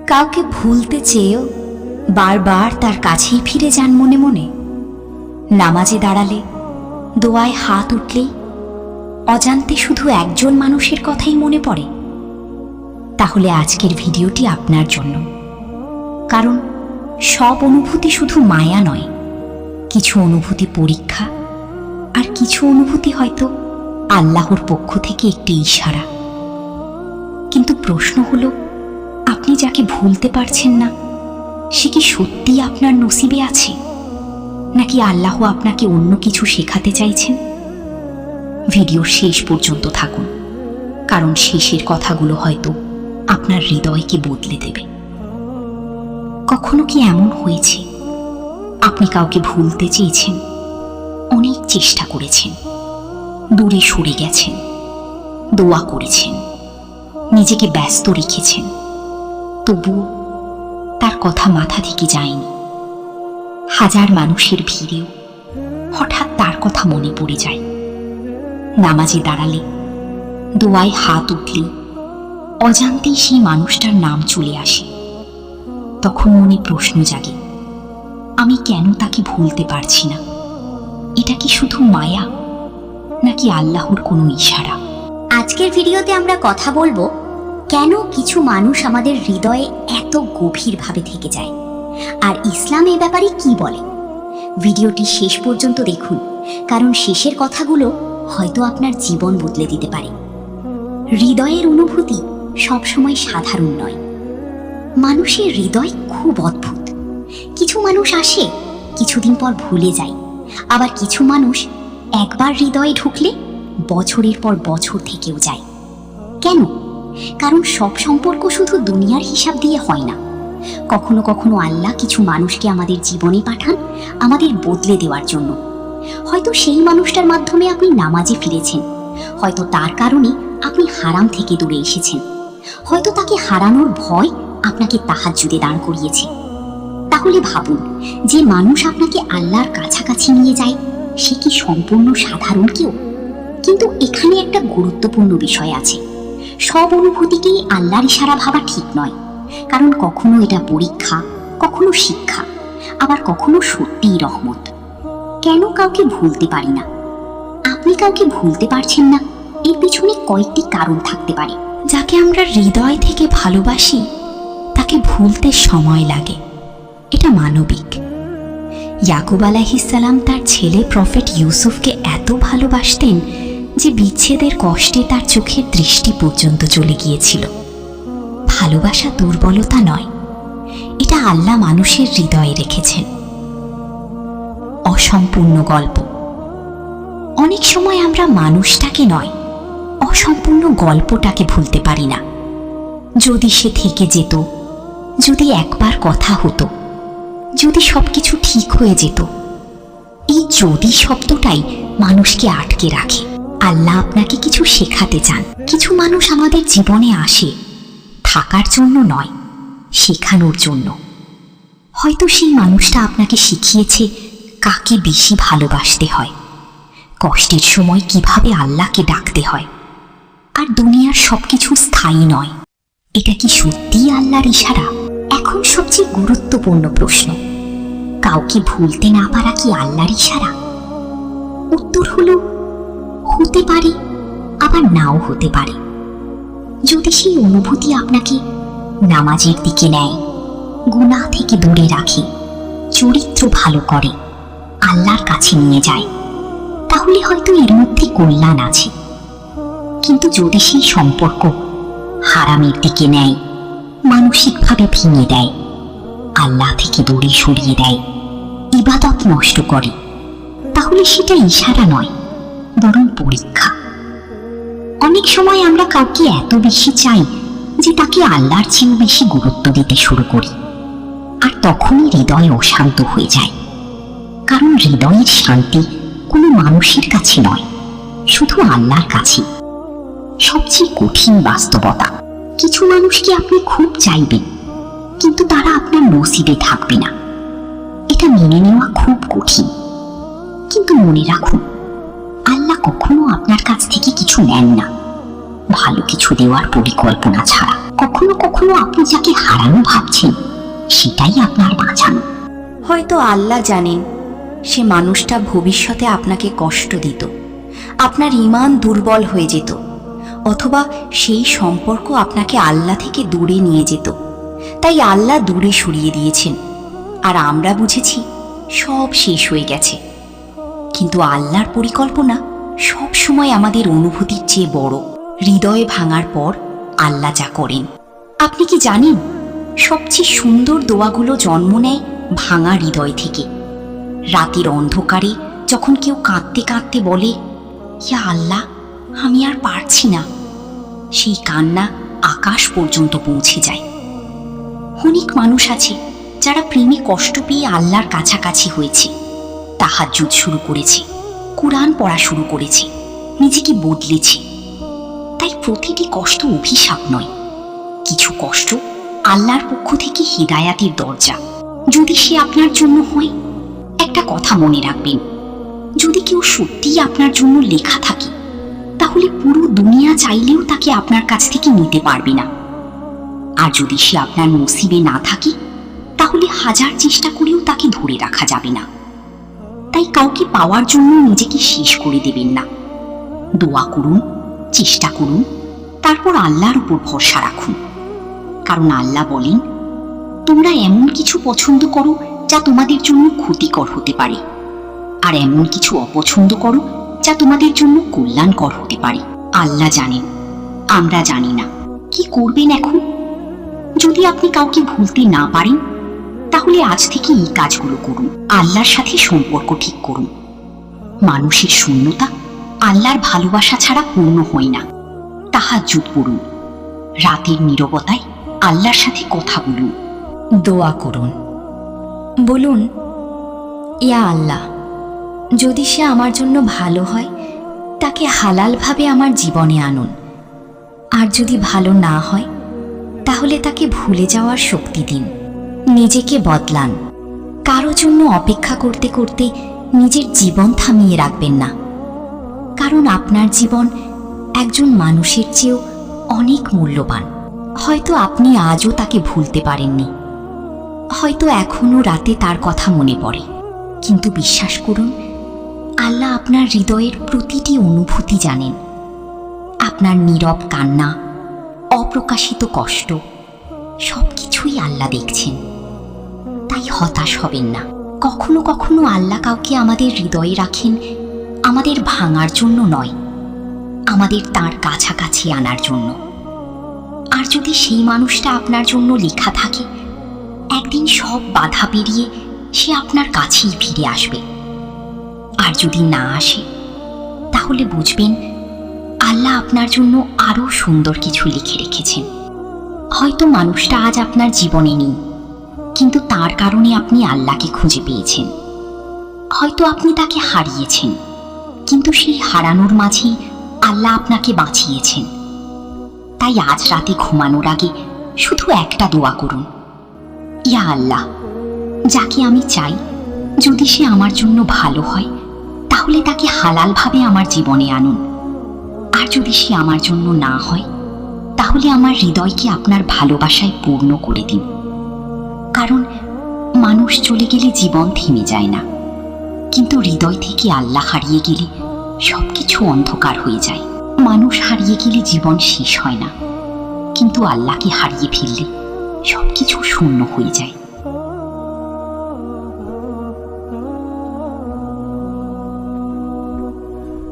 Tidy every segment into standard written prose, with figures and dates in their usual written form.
কাউকে ভুলতে চেয়েও বারবার তার কাছেই ফিরে যান মনে মনে। নামাজে দাঁড়ালে, দোয়ায় হাত উঠলেই অজান্তে শুধু একজন মানুষের কথাই মনে পড়ে। তাহলে আজকের ভিডিওটি আপনার জন্য, কারণ সব অনুভূতি শুধু মায়া নয়, কিছু অনুভূতি পরীক্ষা, আর কিছু অনুভূতি হয়তো আল্লাহর পক্ষ থেকে একটি ইশারা। কিন্তু প্রশ্ন হলো, আপনি যাকে ভুলতে পারছেন না, সে কি সত্যিই আপনার নসিবে আছে, নাকি আল্লাহ আপনাকে অন্য কিছু শেখাতে চাইছেন? ভিডিওর শেষ পর্যন্ত থাকুন, কারণ শেষের কথাগুলো হয়তো আপনার হৃদয়কে বদলে দেবে। কখনো কি এমন হয়েছে, আপনি কাউকে ভুলতে চেয়েছেন, অনেক চেষ্টা করেছেন, দূরে সরে গেছেন, দোয়া করেছেন, নিজেকে ব্যস্ত রেখেছেন, তবুও তার কথা মাথা থেকে যায়নি। হাজার মানুষের ভিড়েও হঠাৎ তার কথা মনে পড়ে যায়। নামাজে দাঁড়ালে, দোয়ায় হাত উঠলে অজান্তেই সেই মানুষটার নাম চলে আসে। তখন মনে প্রশ্ন জাগে, আমি কেন তাকে ভুলতে পারছি না? এটা কি শুধু মায়া, নাকি আল্লাহর কোনো ইশারা? আজকের ভিডিওতে আমরা কথা বলবো কেন কিছু মানুষ আমাদের হৃদয়ে এত গভীরভাবে থেকে যায়, আর ইসলাম এ ব্যাপারে কি বলে। ভিডিওটি শেষ পর্যন্ত দেখুন, কারণ শেষের কথাগুলো হয়তো আপনার জীবন বদলে দিতে পারে। হৃদয়ের অনুভূতি সবসময় সাধারণ নয়। মানুষের হৃদয় খুব অদ্ভুত। কিছু মানুষ আসে, কিছুদিন পর ভুলে যায়, আবার কিছু মানুষ একবার হৃদয়ে ঢুকলে বছরের পর বছর থেকেও যায়। কেন? কারণ সব সম্পর্ক শুধু দুনিয়ার হিসাব দিয়ে হয় না। কখনো কখনো আল্লাহ কিছু মানুষকে আমাদের জীবনে পাঠান আমাদের বদলে দেওয়ার জন্য। হয়তো সেই মানুষটার মাধ্যমে আপনি নামাজে ফিরেছেন, হয়তো তার কারণে আপনি হারাম থেকে দূরে এসেছেন, হয়তো তাকে হারানোর ভয় আপনাকে তাহাজ্জুদে দাঁড় করিয়েছে। তাহলে ভাবুন, যে মানুষ আপনাকে আল্লাহর কাছাকাছি নিয়ে যায়, সে কি সম্পূর্ণ সাধারণ কেউ? কিন্তু এখানে একটা গুরুত্বপূর্ণ বিষয় আছে। সব অনুভূতিকেই আল্লাহর ইশারা ভাবা ঠিক নয়, কারণ কখনো এটা পরীক্ষা, কখনো শিক্ষা, আবার কখনো সত্যিই রহমত। কেন কাউকে ভুলতে পারি না? আপনি কাউকে ভুলতে পারছেন না, এর পিছনে কয়েকটি কারণ থাকতে পারে। যাকে আমরা হৃদয় থেকে ভালোবাসি, তাকে ভুলতে সময় লাগে, এটা মানবিক। ইয়াকুব আলাইহিস সালাম তার ছেলে প্রফেট ইউসুফকে এত ভালোবাসতেন যে বিচ্ছেদের কষ্টে তার চোখের দৃষ্টি পর্যন্ত চলে গিয়েছিল। ভালোবাসা দুর্বলতা নয়, এটা আল্লাহ মানুষের হৃদয়ে রেখেছেন। অসম্পূর্ণ গল্প। অনেক সময় আমরা মানুষটাকে নয়, অসম্পূর্ণ গল্পটাকে ভুলতে পারি না। যদি সে থেকে যেত, যদি একবার কথা হতো, যদি সবকিছু ঠিক হয়ে যেত। এই যদি শব্দটাই মানুষকে আটকে রাখে। আল্লাহ আপনাকে কিছু শেখাতে চান। কিছু মানুষ আমাদের জীবনে আসে থাকার জন্য নয়, শেখানোর জন্য। হয়তো সেই মানুষটা আপনাকে শিখিয়েছে কাকে বেশি ভালোবাসতে হয়, কষ্টের সময় কিভাবে আল্লাহকে ডাকতে হয়। আর দুনিয়ার সবকিছু স্থায়ী নয়। এটা কি সত্যিই আল্লাহর ইশারা? এখন সবচেয়ে গুরুত্বপূর্ণ প্রশ্ন, কাউকে ভুলতে না পারা কি আল্লাহর ইশারা? উত্তর হলো হতে পারে, আবার নাও হতে পারে। যদি সেই অনুভূতি আপনাকে নামাজের দিকে নেয়, গুনাহ থেকে দূরে রাখে, চরিত্র ভালো করে, আল্লাহর কাছে নিয়ে যায়, তাহলে হয়তো এর মধ্যে কল্যাণ আছে। কিন্তু যদি সেই সম্পর্ক হারামের দিকে নেয়, মানসিকভাবে ভেঙে দেয়, আল্লাহ থেকে দূরে সরিয়ে দেয়, ইবাদত নষ্ট করে, তাহলে সেটা ইশারা নয়, বরং পরীক্ষা। অনেক সময় আমরা কাউকে এত বেশি চাই যে তাকে আল্লাহর চেয়েও বেশি গুরুত্ব দিতে শুরু করি, আর তখনই হৃদয় অশান্ত হয়ে যায়। কারণ হৃদয়ের শান্তি কোনো মানুষের কাছে নয়, শুধু আল্লাহর কাছে। সবচেয়ে কঠিন বাস্তবতা, কিছু মানুষকে আপনি খুব চাইবেন, কিন্তু তারা আপনার নসিবে থাকবে না। এটা মেনে নেওয়া খুব কঠিন। কিন্তু মনে রাখুন, আল্লাহ কখনো আপনার কাছ থেকে কিছু নেন না ভালো কিছু দেওয়ার পরিকল্পনা ছাড়া। কখনো কখনো আপনি যাকে হারানো ভাবছেন সেটাই আপনার বাঁচানো। হয়তো আল্লাহ জানেন সে মানুষটা ভবিষ্যতে আপনাকে কষ্ট দিত, আপনার ঈমান দুর্বল হয়ে যেত, অথবা সেই সম্পর্ক আপনাকে আল্লাহ থেকে দূরে নিয়ে যেত। তাই আল্লাহ দূরে সরিয়ে দিয়েছেন, আর আমরা বুঝেছি সব শেষ হয়ে গেছে। কিন্তু আল্লাহর পরিকল্পনা সব সময় আমাদের অনুভূতির চেয়ে বড়। হৃদয়ে ভাঙার পর আল্লাহ যা করেন, আপনি কি জানেন সবচেয়ে সুন্দর দোয়াগুলো জন্ম নেয় ভাঙা হৃদয় থেকে। রাতের অন্ধকারে যখন কেউ কাঁদতে কাঁদতে বলে, ইয়া আল্লাহ, আমি আর পারছি না, সেই কান্না আকাশ পর্যন্ত পৌঁছে যায়। অনেক মানুষ আছে যারা প্রেমে কষ্ট পেয়ে আল্লাহর কাছাকাছি হয়েছে, তাহাজ্জুদ শুরু করেছে, কুরআন পড়া শুরু করেছে, নিজেকে বদলেছে। তাই প্রতিটি কষ্ট অভিশাপ নয়, কিছু কষ্ট আল্লাহর পক্ষ থেকে হিদায়াতের দরজা। যদি সে আপনার জন্য হয়, একটা কথা মনে রাখবেন, যদি কেউ সত্যিই আপনার জন্য লেখা থাকে, তাহলে পুরো দুনিয়া চাইলেও তাকে আপনার কাছ থেকে নিতে পারবে না। আর যদি সে আপনার নসিবে না থাকে, তাহলে হাজার চেষ্টা করেও তাকে ধরে রাখা যাবে না। তাই কাউকে পাওয়ার জন্য নিজেকে শেষ করে দেবেন না। দোয়া করুন, চেষ্টা করুন, তারপর আল্লাহর উপর ভরসা রাখুন। কারণ আল্লাহ বলেন, তোমরা এমন কিছু পছন্দ করো যা তোমাদের জন্য ক্ষতিকর হতে পারে, আর এমন কিছু অপছন্দ করো যা তোমাদের জন্য কল্যাণকর হতে পারে। আল্লাহ জানেন, আমরা জানি না। কি করবেন এখন? যদি আপনি কাউকে ভুলতে না পারেন, তাহলে আজ থেকে এই কাজগুলো করুন। আল্লাহর সাথে সম্পর্ক ঠিক করুন। মানুষের শূন্যতা আল্লাহর ভালোবাসা ছাড়া পূর্ণ হয় না। তাহাজ্জুদ পড়ুন, রাতের নীরবতায় আল্লাহর সাথে কথা বলুন, দোয়া করুন। বলুন, ইয়া আল্লাহ, যদি সে আমার জন্য ভালো হয়, তাকে হালালভাবে আমার জীবনে আনুন। আর যদি ভালো না হয়, তাহলে তাকে ভুলে যাওয়ার শক্তি দিন। নিজেকে বদলান। কারো জন্য অপেক্ষা করতে করতে নিজের জীবন থামিয়ে রাখবেন না, কারণ আপনার জীবন একজন মানুষের চেয়েও অনেক মূল্যবান। হয়তো আপনি আজও তাকে ভুলতে পারেননি, হয়তো এখনো রাতে তার কথা মনে পড়ে, কিন্তু বিশ্বাস করুন, আল্লাহ আপনার হৃদয়ের প্রতিটি অনুভূতি জানেন। আপনার নীরব কান্না, অপ্রকাশিত কষ্ট, সবকিছুই আল্লাহ দেখছেন। তাই হতাশ হবেন না। কখনো কখনো আল্লাহ কাউকে আমাদের হৃদয়ে রাখেন আমাদের ভাঙার জন্য নয়, আমাদের তার কাছাকাছি আনার জন্য। আর যদি সেই মানুষটা আপনার জন্য লেখা থাকে, একদিন সব বাধা পেরিয়ে সে আপনার কাছেই ফিরে আসবে। আর যদি না আসে, তাহলে বুঝবেন আল্লাহ আপনার জন্য আরো সুন্দর কিছু লিখে রেখেছেন। হয়তো মানুষটা আজ আপনার জীবনে নেই, কিন্তু তার কারণে আপনি আল্লাহকে খুঁজে পেয়েছেন। হয়তো আপনি তাকে হারিয়েছেন, কিন্তু সেই হারানোর মাঝেই আল্লাহ আপনাকে বাঁচিয়েছেন। তাই আজ রাতে ঘুমানোর আগে শুধু একটা দোয়া করুন, ইয়া আল্লাহ, যাকে আমি চাই, যদি সে আমার জন্য ভালো হয়, তাহলে তাকে হালালভাবে আমার জীবনে আনুন। আর যদি সে আমার জন্য না হয়, তাহলে আমার হৃদয়কে আপনার ভালোবাসায় পূর্ণ করে দিন। কারণ মানুষ চলে গেলে জীবন থেমে যায় না, কিন্তু হৃদয় থেকে আল্লাহ হারিয়ে গেলে সবকিছু অন্ধকার হয়ে যায়। মানুষ হারিয়ে গেলে জীবন শেষ হয় না, কিন্তু আল্লাহকে হারিয়ে ফেললে সবকিছু শূন্য হয়ে যায়।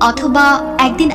অথবা একদিন